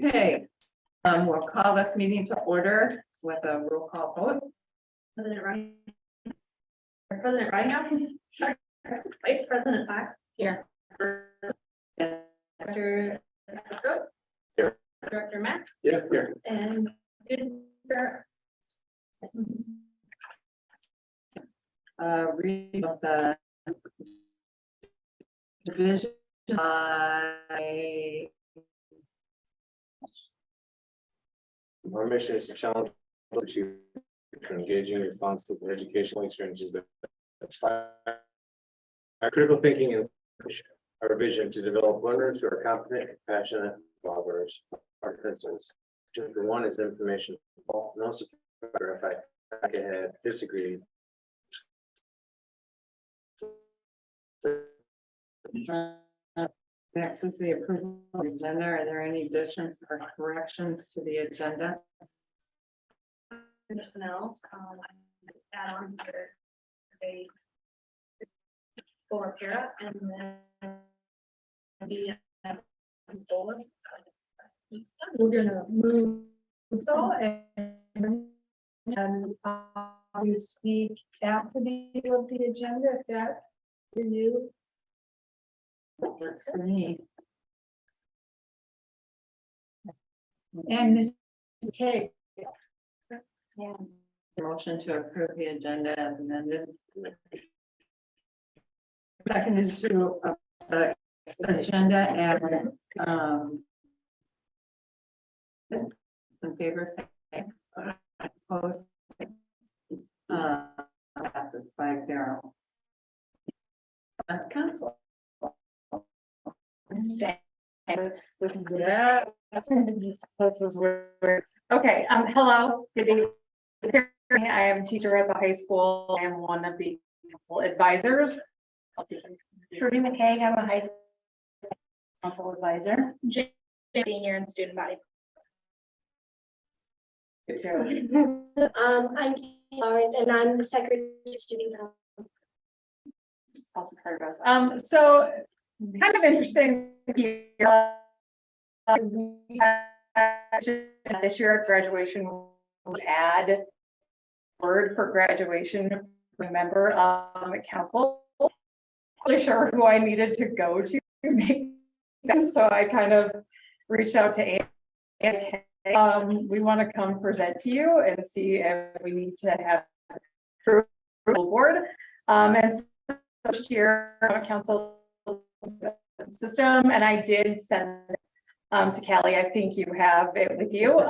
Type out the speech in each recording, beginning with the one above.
Okay, we'll call this meeting to order with a roll call vote. President Ryan. President Ryan. Sorry. Vice President Fox. Here. Director. Here. Director Mack. Yeah, here. And. Reading of the division by Our mission is to challenge to engaging responsible educational experiences that inspire our critical thinking and our vision to develop learners who are confident, passionate, collaborators. Our principles. Chapter 1 is information. No support if I back ahead, disagree. next is the approval of the agenda. Are there any additions or corrections to the agenda? Personnel, add on for a for para and then the we're gonna move so and you speak after the of the agenda if that for you. Works for me. And Ms. K. Yeah. Motion to approve the agenda as amended. Second is to the agenda and in favor say aye. Opposed passes 5-0. Council. Yeah, this is weird. Okay, hello, good evening. I am a teacher at the high school. I am one of the council advisors. Trudy McKay, I'm a high school council advisor. Senior and student body. Good too. I'm Katie Flowers and I'm the secretary of student council. Also part of us. So kind of interesting here. We had this year at graduation, we add word for graduation member of council. I'm not really sure who I needed to go to make that, so I kind of reached out to Anne. We want to come present to you and see if we need to have a board. And so first year council system, and I did send to Callie. I think you have it with you.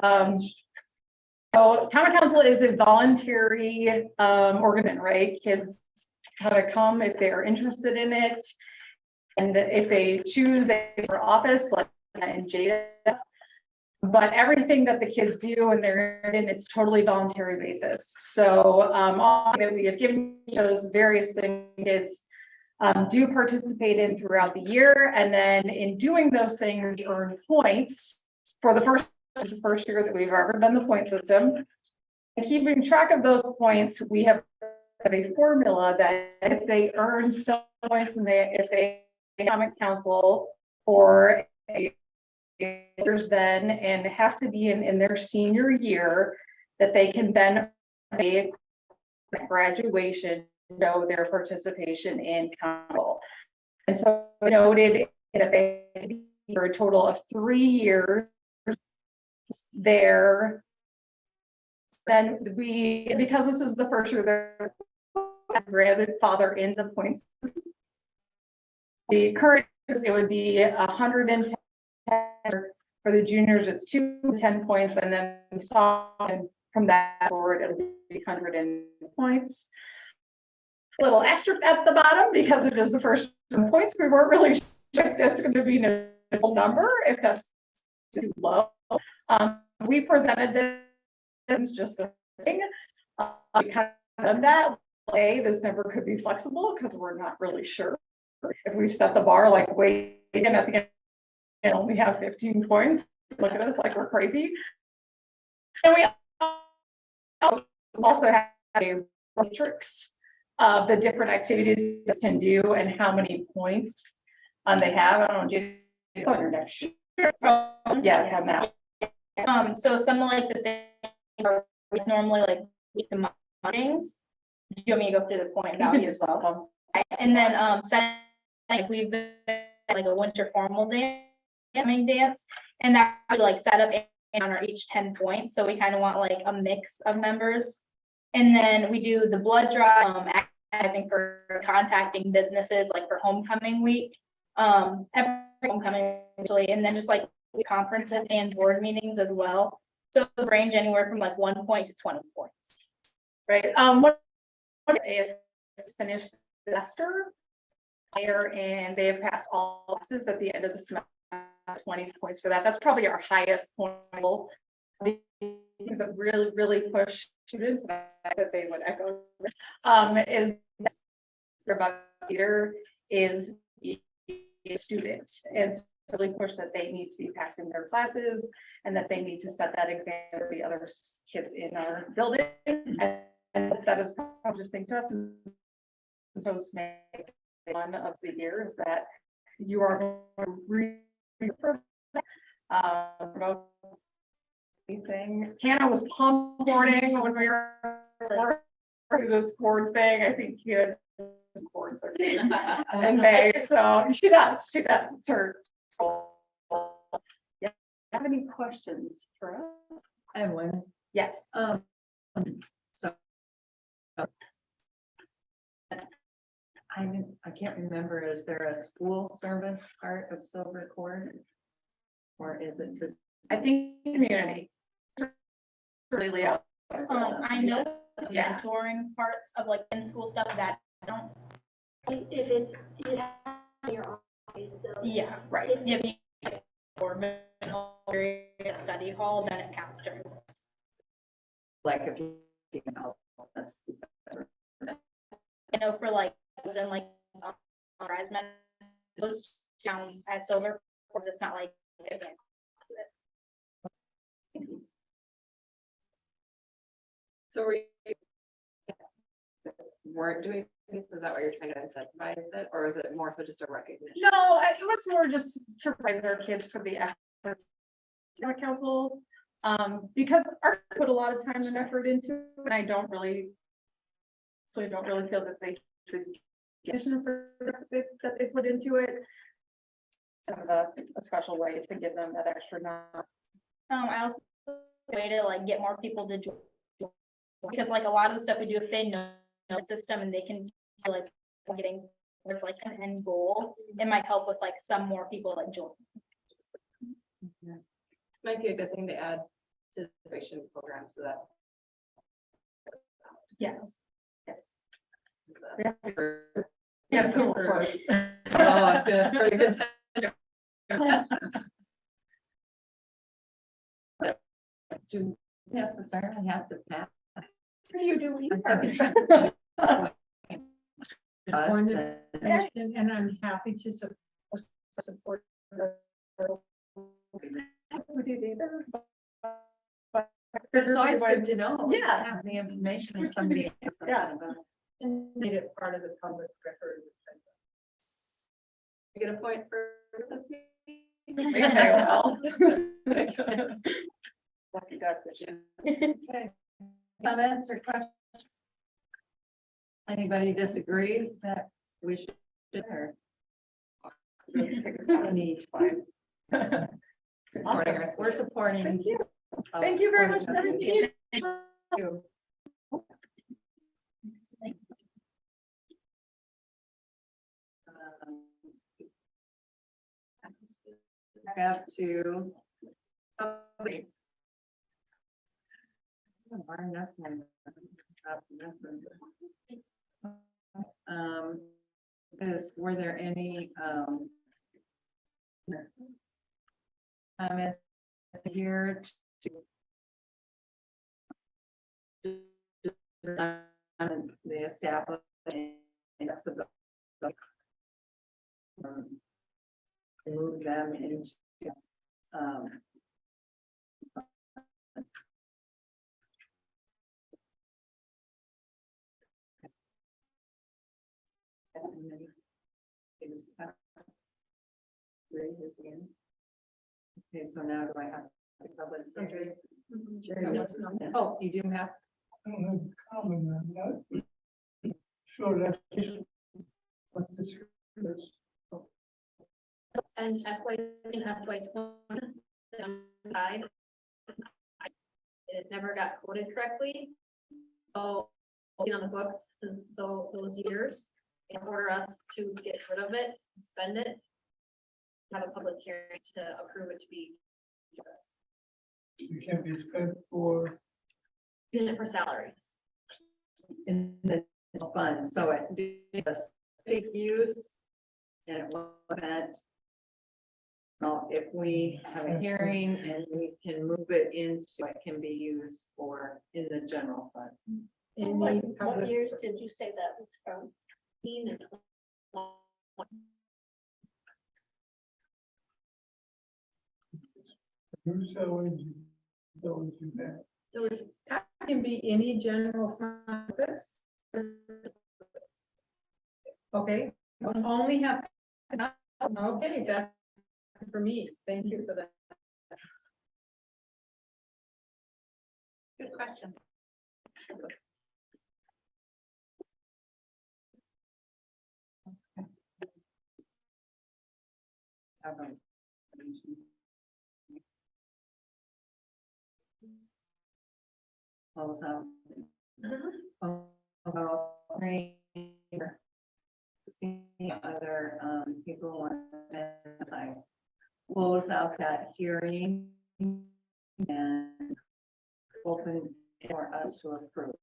So Common Council is a voluntary organization, right? Kids kind of come if they're interested in it, and if they choose for office, like in Jada. But everything that the kids do and they're in, it's totally voluntary basis. So all that we have given those various things kids do participate in throughout the year, and then in doing those things, you earn points for the first year that we've ever done the point system. And keeping track of those points, we have a formula that if they earn some points and if they Common Council for years then and have to be in their senior year, that they can then pay graduation show their participation in council. And so I noted that they for a total of 3 years there. Then because this is the first year that grandfather in the points. The current it would be 110 for the juniors. It's 210 points, and then we saw from that forward it'll be 100 points. A little extra at the bottom because it is the first points. We weren't really sure if that's going to be a number, if that's too low. We presented this just a thing. We kind of that way. This number could be flexible because we're not really sure if we set the bar like way in at the end and only have 15 points. Look at us like we're crazy. And we also have a matrix of the different activities this can do and how many points they have. I don't know, on your next sheet. Yes, on that. So some of like the things are normally like with the meetings. Do you want me to go through the point about yourself? And then, like we've been like a winter formal dance, and that would like set up and honor each 10 points. So we kind of want like a mix of members. And then we do the blood drive, advertising for contacting businesses like for homecoming week. Every homecoming actually, and then just like conferences and board meetings as well. So it range anywhere from like 1 point to 20 points. Right, what is finished the semester higher, and they have passed all classes at the end of the semester, 20 points for that. That's probably our highest point. Because it really push students that they would echo. Is about leader is a student, and really push that they need to be passing their classes and that they need to set that example for the other kids in our building. And that is probably just thing to us. Supposed to make one of the years that you are going to promote anything. Hannah was pom-boarding when we were through this board thing. I think you know boards are in May, so she does. It's her. Yeah. Have any questions for us? I have one. Yes. So. I can't remember, is there a school service part of Silver Cord? Or is it just? I think community. Really, I know Yeah. mentoring parts of like in school stuff that I don't. If it's, you have your own grades though. Yeah, right. if you or study hall, then it counts during. Like if you know, that's I know for like then like Horizon goes down as silver, or it's not like again. So weren't doing this, is that what you're trying to incentivize it, or is it more so just a recognition? No, it was more just to praise our kids for the effort. Council, because I put a lot of time and effort into it, and I don't really feel that they that they put into it. Kind of a special way to give them that extra nod. I also way to like get more people to join, because like a lot of the stuff we do, if they know the system and they can like getting towards like an end goal, it might help with like some more people like join. Might be a good thing to add to the integration program so that. Yes. Yeah. Yeah, approval first. Oh, it's a pretty good time. do necessarily have to pass. You do what you And I'm happy to support. But it's always good to know. Yeah. Have the information if somebody. Yeah. And made it part of the public record. You get a point for this meeting? Lucky duck this year. Okay. Comments or questions? Anybody disagree that we should? Or any fine. We're supporting. Thank you. Thank you very much. Thank you. Back up to. Were there any comments here to the establishment of the move them into Okay, so now do I have the public hearings? Mhm. Oh, you do have, I don't have a comment on that. Sure, that's just what this is. And FY20, side. It never got coded correctly. So, on the books, those years, in order us to get rid of it, spend it. Have a public hearing to approve it to be. You can't be spent for, Doing it for salaries. in the fund, so it did a big use. And it wasn't. So if we have a hearing and we can move it into, it can be used for in the general fund. What years did you say that was from? 15 and 20. whose salaries you have. So That can be any general fund purpose. Okay, only have, okay, that's for me. Thank you for that. good question. Close out. About see other people want to decide. Close out that hearing and open for us to approve.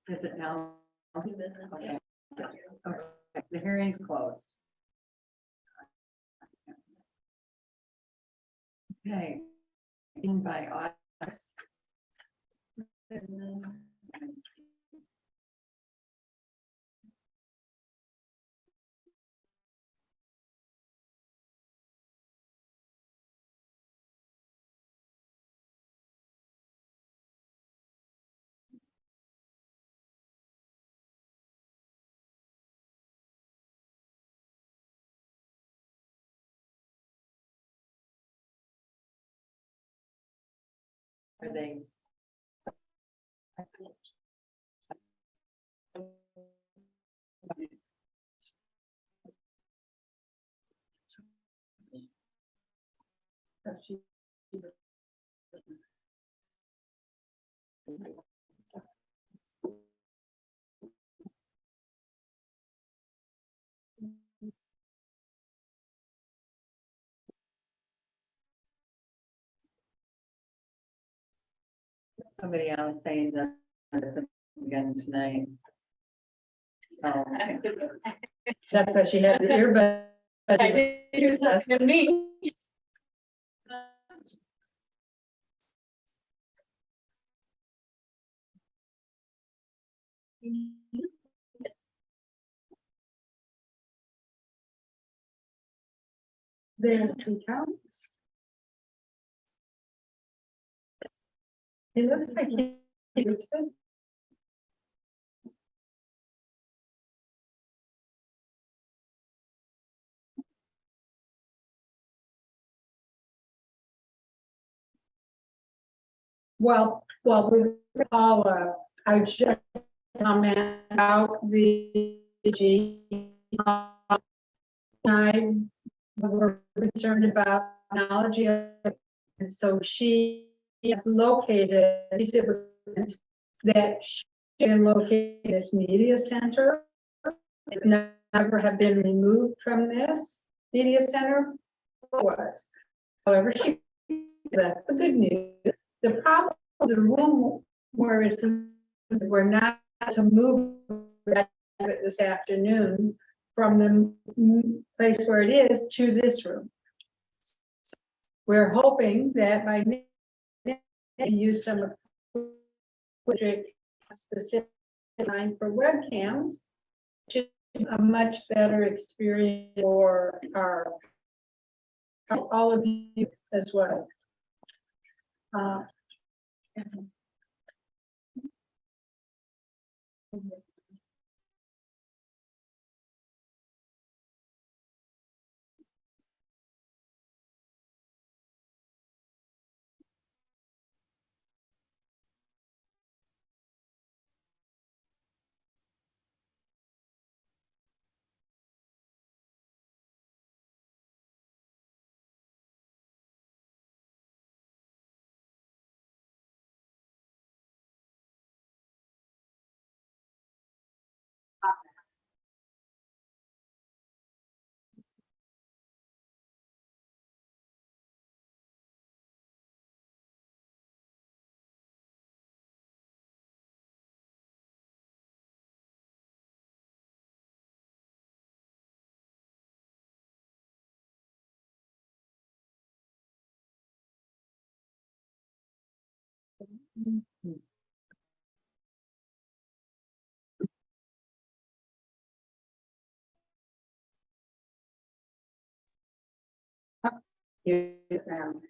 Is it now? Okay. Okay. The hearing's closed. Okay. In by August. Are they? Somebody else saying that this again tonight. So. That's what she had the earbud. That's me. There are two counts. It looks like it's good. We all, I just comment about the G. I were concerned about technology, and so she is located, that she been located in this media center. It's never have been removed from this media center. Was, however, that's the good news. The problem, the room where it's, we're not to move it this afternoon from the place where it is to this room. We're hoping that by use some specific line for webcams, should be a much better experience for all of you as well. Yes, ma'am.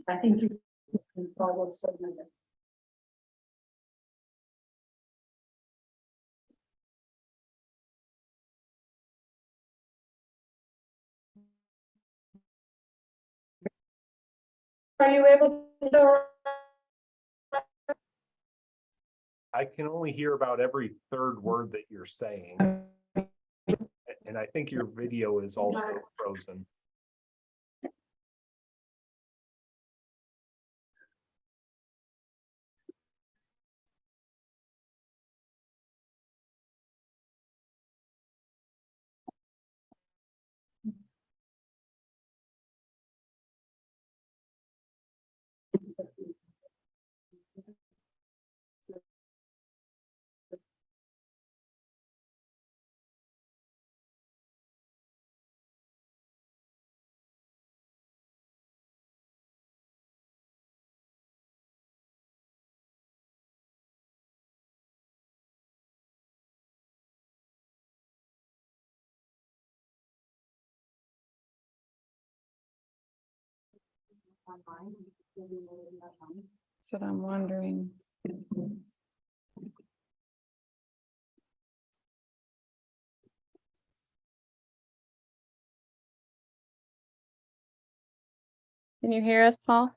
I think you can follow some of it. Are you able to? I can only hear about every third word that you're saying. And I think your video is also frozen. That's what I'm wondering. Can you hear us, Paul?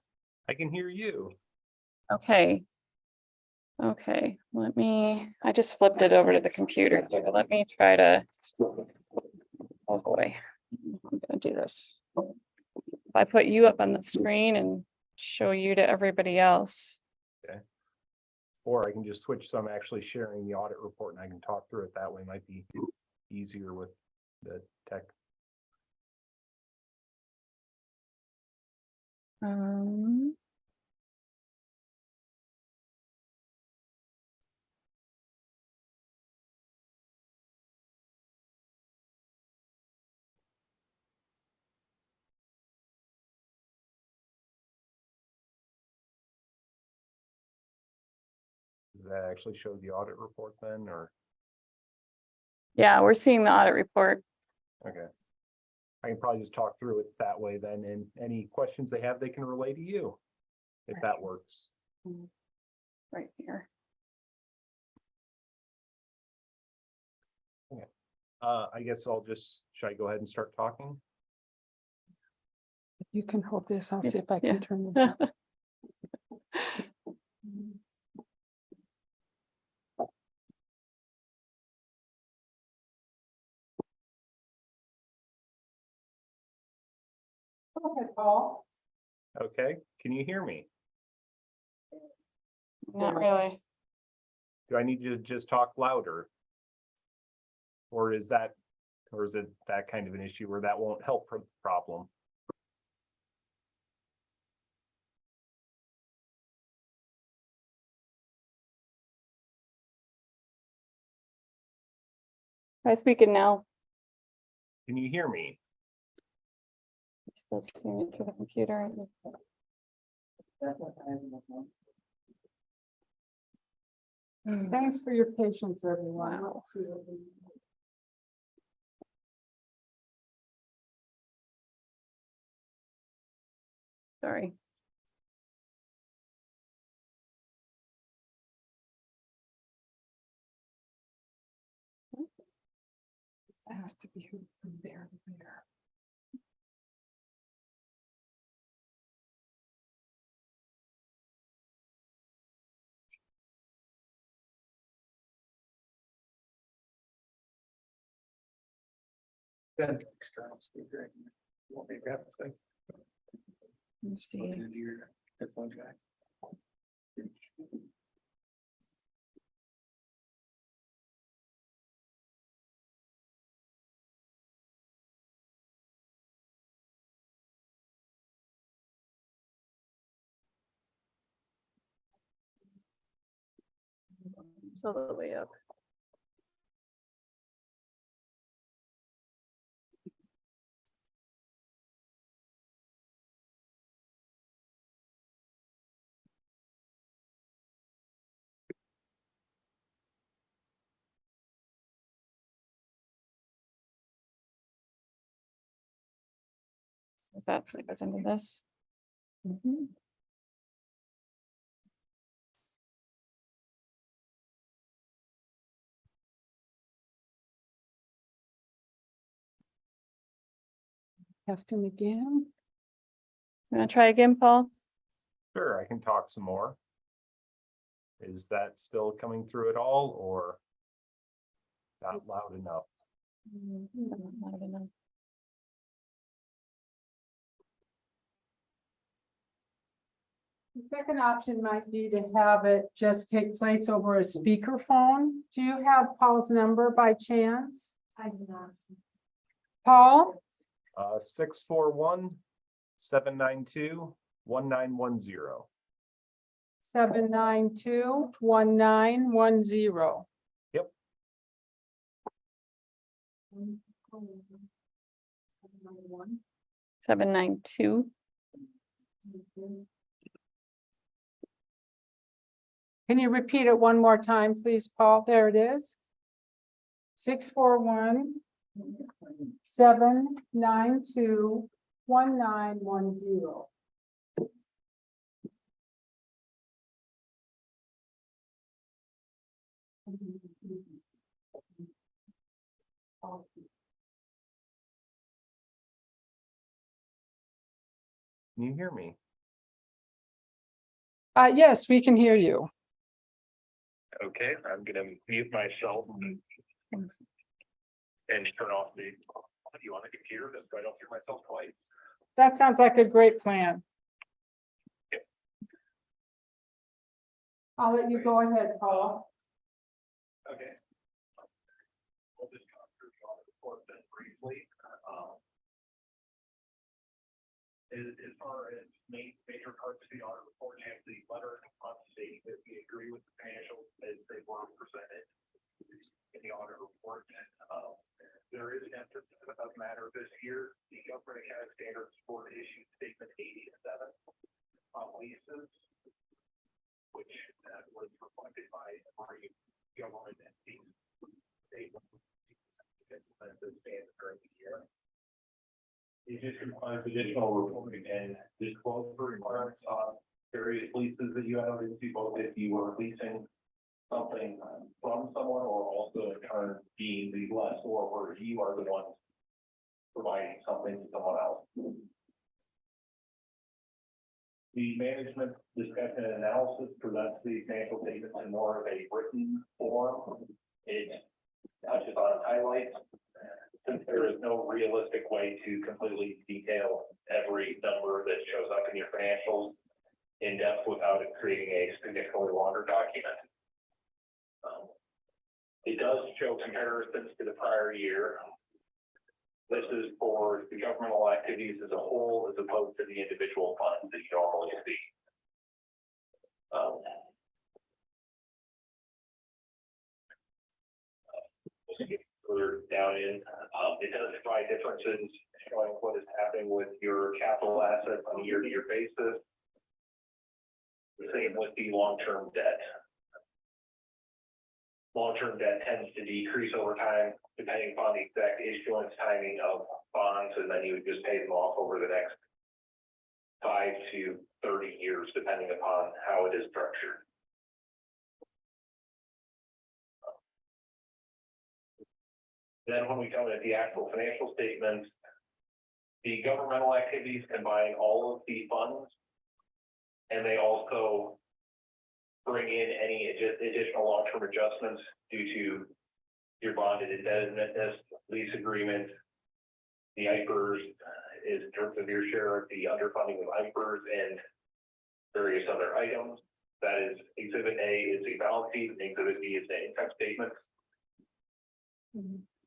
I can hear you. Okay. Okay, I just flipped it over to the computer. Let me try to, oh boy, I'm gonna do this. If I put you up on the screen and show you to everybody else. Or I can just switch, so I'm actually sharing the audit report and I can talk through it that way. Might be easier with the tech. Does that actually show the audit report then, or? Yeah, we're seeing the audit report. Okay. I can probably just talk through it that way then, and any questions they have, they can relay to you, if that works. Right here. I guess should I go ahead and start talking? You can hold this. I'll see if I Yeah. can turn it on. Okay, Paul. Okay, can you hear me? Not really. Do I need to just talk louder? Or is it that kind of an issue where that won't help the problem? Try speaking now. Can you hear me? Still seeing it through the computer. Thanks for your patience, everyone. Sorry. It has to be from there to there. Then external speaker. You want me to grab the thing? Let me see. Into your headphone jack. It's all the way up. Is that goes into this? Test him again. I'm gonna try again, Paul. Sure, I can talk some more. Is that still coming through at all or not loud enough? Loud enough. The second option might be to have it just take place over a speakerphone. Do you have Paul's number by chance? I do not. Paul? 641-792-1910. 792-1910. Yep. 792. Can you repeat it one more time, please, Paul? There it is. 641-792-1910. Can you hear me? Yes, we can hear you. Okay, I'm gonna mute myself and turn off the audio on the computer so I don't hear myself twice. That sounds like a great plan. I'll let you go ahead, Paul. Okay. We'll just go through the audit report then briefly. As far as major parts of the audit report, have the letter on stating that we agree with the financials as they were presented in the audit report. There is an emphasis about the matter this year. The government accounting standards board issued statement 87 on leases, which was reflected by every government entity statement during the year. It just requires additional reporting and disclosure requirements on various leases that you have into, both if you are leasing something from someone or also in turn being the lessor or you are the one providing something to someone else. The management discussion and analysis presents the financial statements in more of a written form. It touches on highlights. Since there is no realistic way to completely detail every number that shows up in your financials in depth without it creating a significantly longer document. It does show comparisons to the prior year. This is for the governmental activities as a whole, as opposed to the individual funds that you normally see. Further down in, it does provide differences showing what is happening with your capital assets on a year-to-year basis. The same with the long-term debt. Long-term debt tends to decrease over time, depending upon the exact issuance timing of bonds, and then you would just pay them off over the next 5 to 30 years, depending upon how it is structured. Then when we come at the actual financial statements, the governmental activities combine all of the funds, and they also bring in any additional long-term adjustments due to your bonded indebtedness, lease agreement, the IPERS is in terms of your share of the underfunding of IPERS and various other items. That is Exhibit A is a balance sheet, and Exhibit B is the income statement.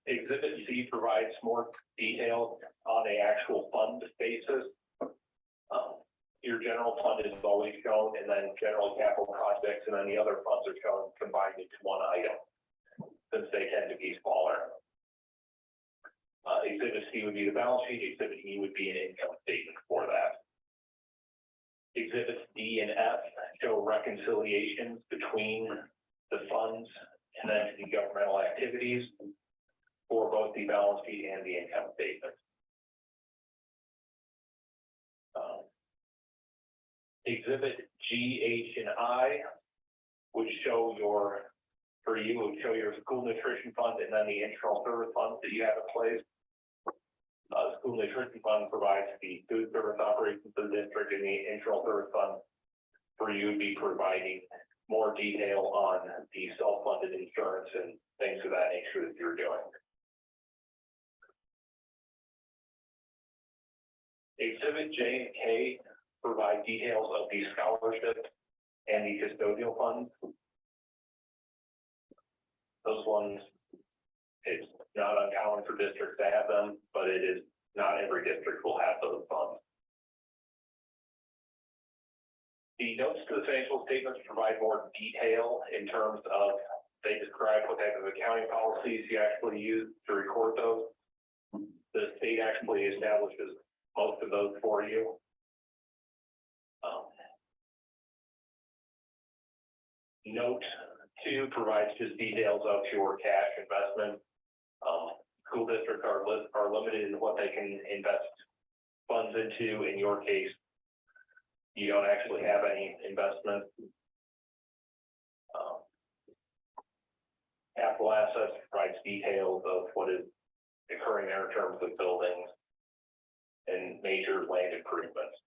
Exhibit C provides more detail on a actual fund basis. your general fund is always shown, and then general capital projects, and then the other funds are shown combined into one item, since they tend to be smaller. Exhibit C would be the balance sheet, exhibit E would be an income statement for that. Exhibits D and F show reconciliations between the funds and then the governmental activities for both the balance sheet and the income statement. Exhibit G, H, and I would show your, for you, would show your school nutrition fund and then the internal service funds that you have in place. School nutrition fund provides the food service operations for the district, and the internal service fund for you would be providing more detail on the self-funded insurance and things of that nature that you're doing. Exhibit J and K provide details of the scholarship and the custodial funds. Those ones, it's not uncommon for districts to have them, but it is not every district will have those funds. The notes to the financial statements provide more detail in terms of, they describe what type of accounting policies you actually use to record those. The state actually establishes most of those for you. Note 2 provides just details of your cash investment. School districts are limited in what they can invest funds into. In your case, you don't actually have any investment. Capital assets provides details of what is occurring there in terms of buildings and major land improvements.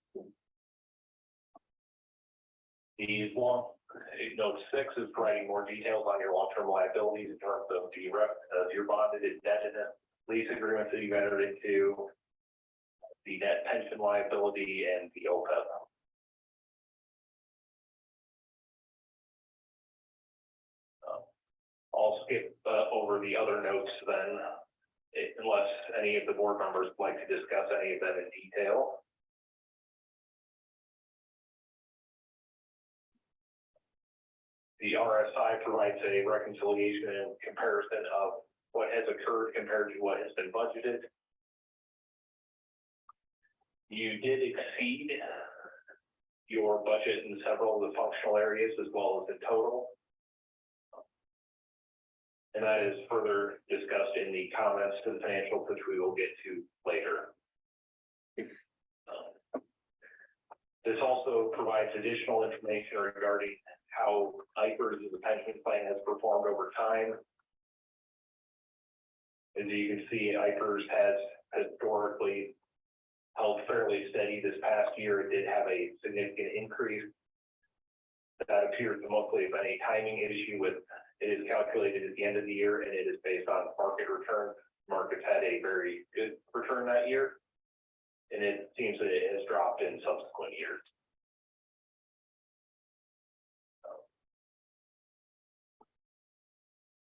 Note 6 is providing more details on your long-term liabilities in terms of your bonded indebtedness, lease agreements that you've entered into, the net pension liability, and the OPEB. I'll skip over the other notes then, unless any of the board members would like to discuss any of them in detail. The RSI provides a reconciliation and comparison of what has occurred compared to what has been budgeted. You did exceed your budget in several of the functional areas as well as in total. And that is further discussed in the comments to the financials, which we will get to later. This also provides additional information regarding how IFRS as a pension plan has performed over time. As you can see, IFRS has historically held fairly steady. This past year, it did have a significant increase. That appears to mostly have been a timing issue with, it is calculated at the end of the year and it is based on market return. Markets had a very good return that year, and it seems that it has dropped in subsequent years.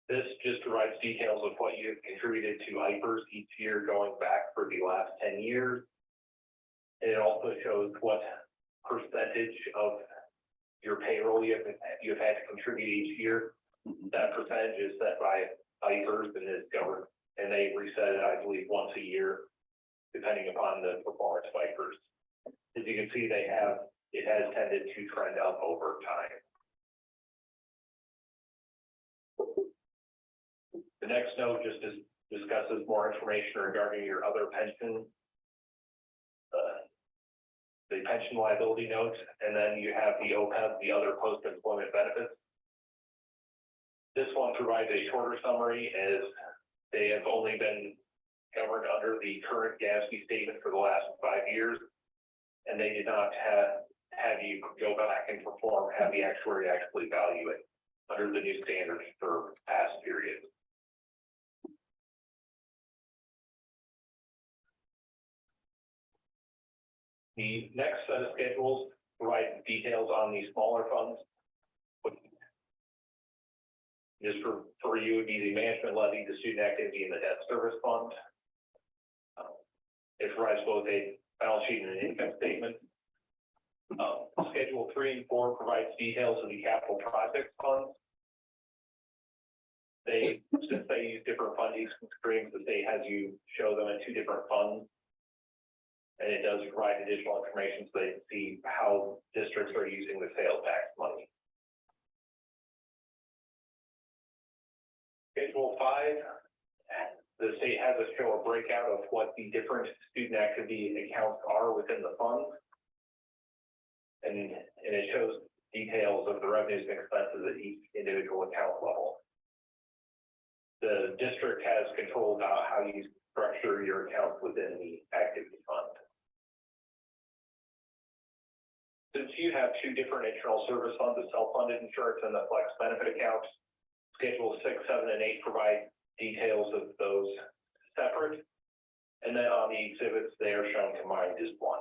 This just provides details of what you have contributed to IFRS each year going back for the last 10 years. And it also shows what percentage of your payroll you've had to contribute each year. That percentage is set by IFRS and is governed, and they reset it, I believe, once a year, depending upon the performance of IFRS. As you can see, it has tended to trend up over time. The next note just discusses more information regarding your other pension, the pension liability note, and then you have the OPEB, the other post-employment benefits. This one provides a shorter summary, as they have only been governed under the current GASB statement for the last 5 years, and they did not have you go back and have the actuary actually value it under the new standards for past periods. The next set of schedules provide details on the smaller funds. This for you would be the management levy, the student activity, and the debt service fund. It provides both a balance sheet and an income statement. Schedule 3 and 4 provides details of the capital project funds. Since they use different funding streams, the state has you show them in 2 different funds. And it does provide additional information so they can see how districts are using the sales tax money. Schedule 5, the state has us show a breakout of what the different student activity accounts are within the fund. And it shows details of the revenues and expenses at each individual account level. The district has control about how you structure your accounts within the activity fund. Since you have 2 different internal service funds, the self-funded insurance and the flex benefit accounts, Schedule 6, 7, and 8 provide details of those separate. And then on the exhibits, they are shown combined as one.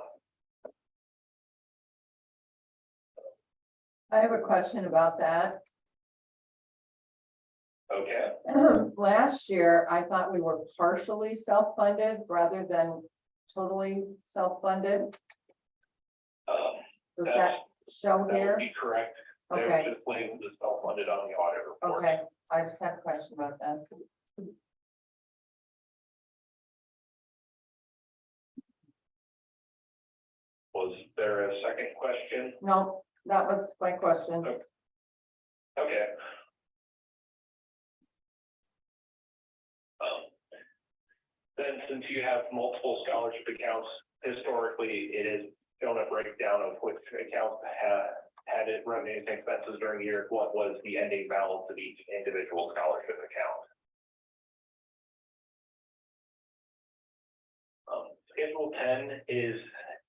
I have a question about that. Okay. Last year, I thought we were partially self-funded rather than totally self-funded. Does that show That would here? be correct. They Okay. were just labeled as self-funded on the audit report. Okay, I just had a question about that. Was there a second question? No, that was my question. Okay. Then since you have multiple scholarship accounts, historically, it is shown a breakdown of which accounts had it revenues and expenses during the year, what was the ending balance of each individual scholarship account. Schedule 10 is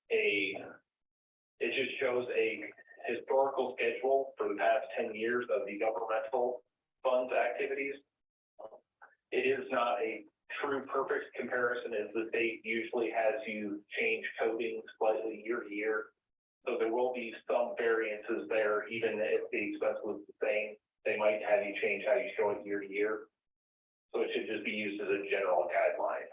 it just shows a historical schedule for the past 10 years of the governmental funds activities. It is not a true perfect comparison, as the state usually has you change coding slightly year to year. So there will be some variances there, even if the expense was the same. They might have you change how you show it year to year. So it should just be used as a general guideline.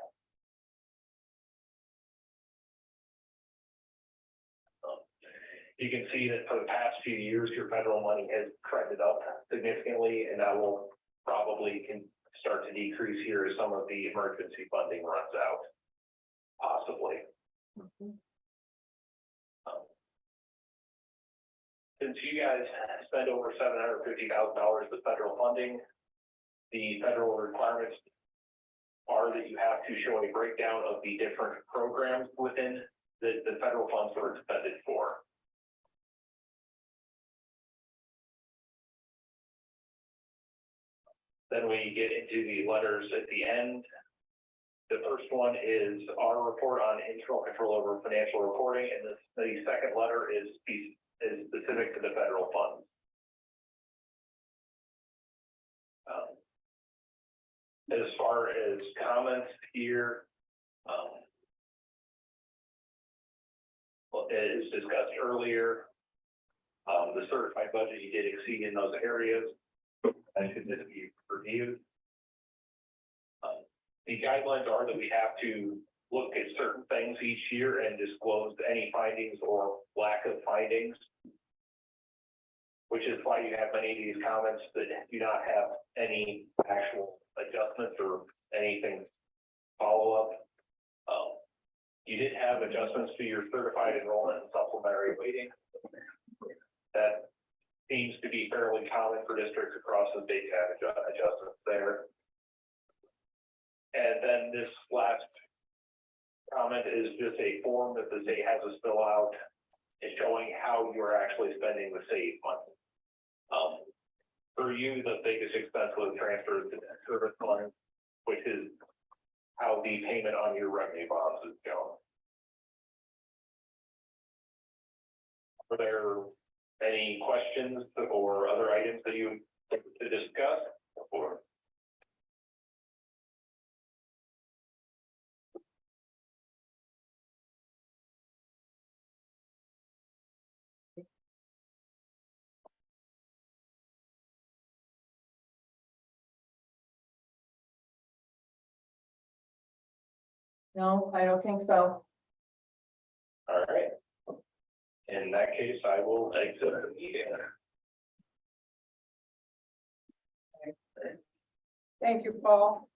You can see that for the past few years, your federal money has trended up significantly, and that will probably start to decrease here as some of the emergency funding runs out, possibly. Since you guys spend over $750,000 of federal funding, the federal requirements are that you have to show a breakdown of the different programs within the federal funds are expended for. Then we get into the letters at the end. The first one is our report on internal control over financial reporting, and the second letter is specific to the federal funds. As far as comments here, well, as discussed earlier, the certified budget you did exceed in those areas. That should just be reviewed. The guidelines are that we have to look at certain things each year and disclose any findings or lack of findings, which is why you have many of these comments that do not have any actual adjustments or anything follow-up. You did have adjustments to your certified enrollment and supplementary weighting. That seems to be fairly common for districts across the state to have adjustments there. And then this last comment is just a form that the state has us fill out and showing how you're actually spending the state money. For you, the biggest expense was transfer to debt service fund, which is how the payment on your revenue bonds is shown. Are there any questions or other items that you would like to discuss? Or No, I don't think so. all right. In that case, I will exit the meeting. Thank you, Paul.